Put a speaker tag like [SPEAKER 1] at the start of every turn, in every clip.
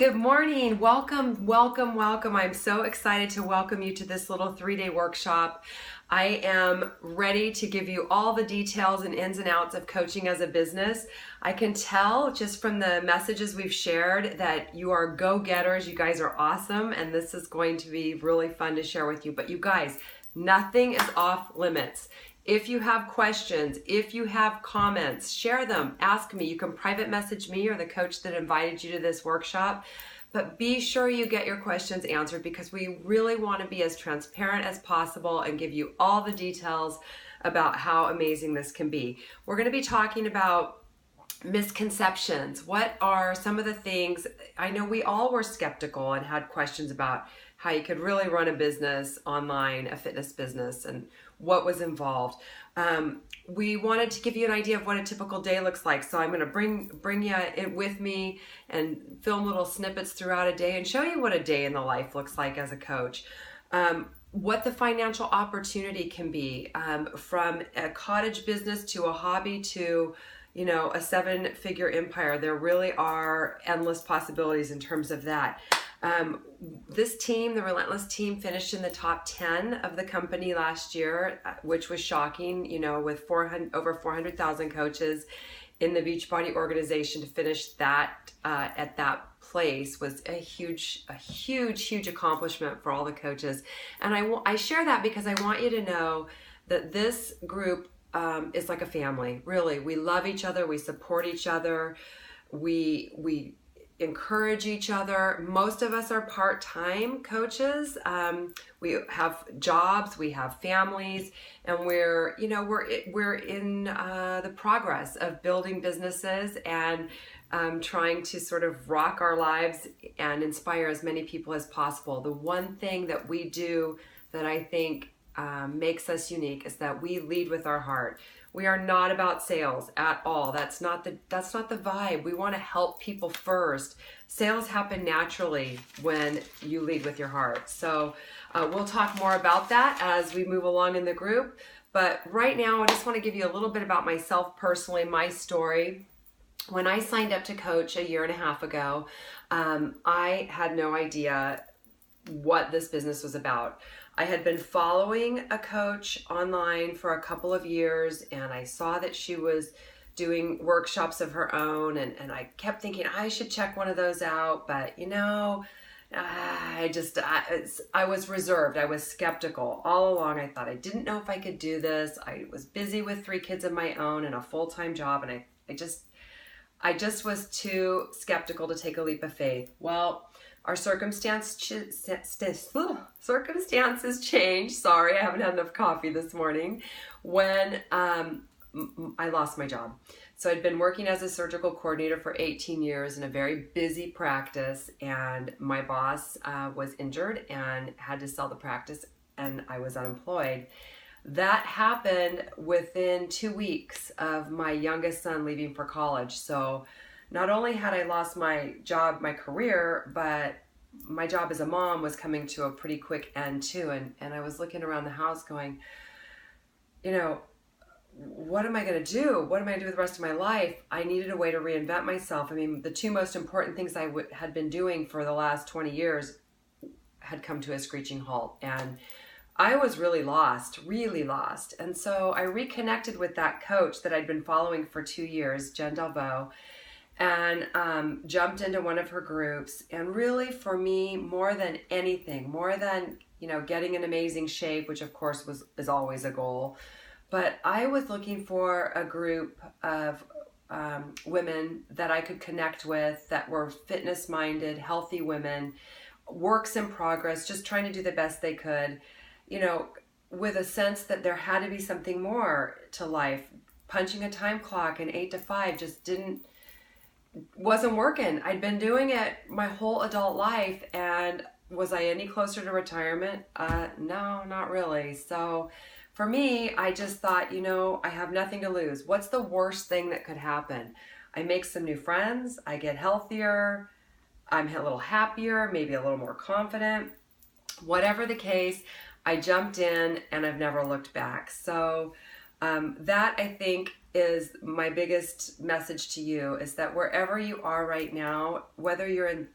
[SPEAKER 1] Good morning. Welcome, welcome, welcome. I'm so excited to welcome you to this little 3-day workshop. I am ready to give you all the details and ins and outs of coaching as a business. I can tell just from the messages we've shared that you are go-getters. You guys are awesome, and this is going to be really fun to share with you. But you guys, nothing is off limits. If you have questions, if you have comments, share them, ask me. You can private message me or the coach that invited you to this workshop, but be sure you get your questions answered because we really want to be as transparent as possible and give you all the details about how amazing this can be. We're going to be talking about misconceptions. What are some of the things? I know we all were skeptical and had questions about how you could really run a business online, a fitness business, and what was involved. We wanted to give you an idea of what a typical day looks like. So I'm going to bring you in with me and film little snippets throughout a day and show you what a day in the life looks like as a coach. What the financial opportunity can be, from a cottage business to a hobby to a 7-figure empire. There really are endless possibilities in terms of that. This team, the Relentless team, finished in the top 10 of the company last year, which was shocking, with over 400,000 coaches in the Beachbody organization. To finish that at that place was a huge accomplishment for all the coaches. And I share that because I want you to know that this group is like a family. Really, we love each other, we support each other, we encourage each other. Most of us are part-time coaches. We have jobs, we have families, and we're in the progress of building businesses and trying to sort of rock our lives and inspire as many people as possible. The one thing that we do that I think makes us unique is that we lead with our heart. We are not about sales at all. That's not the vibe. We want to help people first. Sales happen naturally when you lead with your heart. So we'll talk more about that as we move along in the group. But right now, I just want to give you a little bit about myself personally, my story. When I signed up to coach a year and a half ago, I had no idea what this business was about. I had been following a coach online for a couple of years, and I saw that she was doing workshops of her own, and I kept thinking I should check one of those out, but I was reserved. I was skeptical all along. I thought I didn't know if I could do this. I was busy with 3 kids of my own and a full-time job, and I just was too skeptical to take a leap of faith. Well, our circumstances changed. Sorry, I haven't had enough coffee this morning. When I lost my job. So I'd been working as a surgical coordinator for 18 years in a very busy practice, and my boss was injured and had to sell the practice, and I was unemployed. That happened within 2 weeks of my youngest son leaving for college. So not only had I lost my job, my career, but my job as a mom was coming to a pretty quick end too. And I was looking around the house going, what am I going to do? What am I going to do with the rest of my life? I needed a way to reinvent myself. I mean, the 2 most important things I had been doing for the last 20 years had come to a screeching halt. And I was really lost. And so I reconnected with that coach that I'd been following for 2 years, Jen Delvaux, and jumped into one of her groups. And really, for me, more than anything, more than getting in amazing shape, which of course is always a goal, but I was looking for a group of women that I could connect with that were fitness-minded, healthy women, works in progress, just trying to do the best they could, with a sense that there had to be something more to life. Punching a time clock and 8 to 5 just wasn't working. I'd been doing it my whole adult life, and was I any closer to retirement? No, not really. So for me, I just thought, I have nothing to lose. What's the worst thing that could happen? I make some new friends, I get healthier, I'm a little happier, maybe a little more confident. Whatever the case, I jumped in and I've never looked back. So that, I think, is my biggest message to you, is that wherever you are right now, whether you're in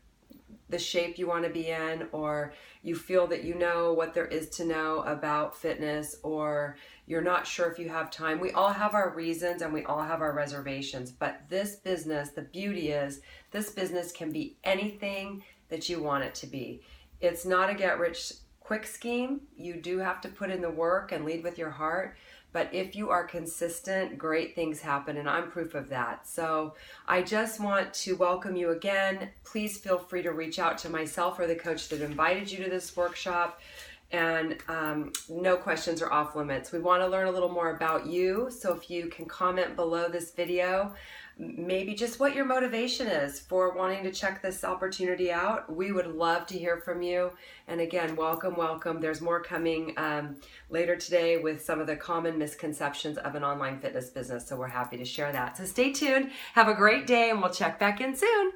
[SPEAKER 1] the shape you want to be in, or you feel that you know what there is to know about fitness, or you're not sure if you have time. We all have our reasons and we all have our reservations, but this business, the beauty is this business can be anything that you want it to be. It's not a get rich quick scheme. You do have to put in the work and lead with your heart. But if you are consistent, great things happen, and I'm proof of that. So I just want to welcome you again. Please feel free to reach out to myself or the coach that invited you to this workshop. And no questions are off limits. We want to learn a little more about you. So if you can comment below this video, maybe just what your motivation is for wanting to check this opportunity out. We would love to hear from you. And again, welcome, welcome. There's more coming later today with some of the common misconceptions of an online fitness business. So we're happy to share that. So stay tuned. Have a great day, and we'll check back in soon.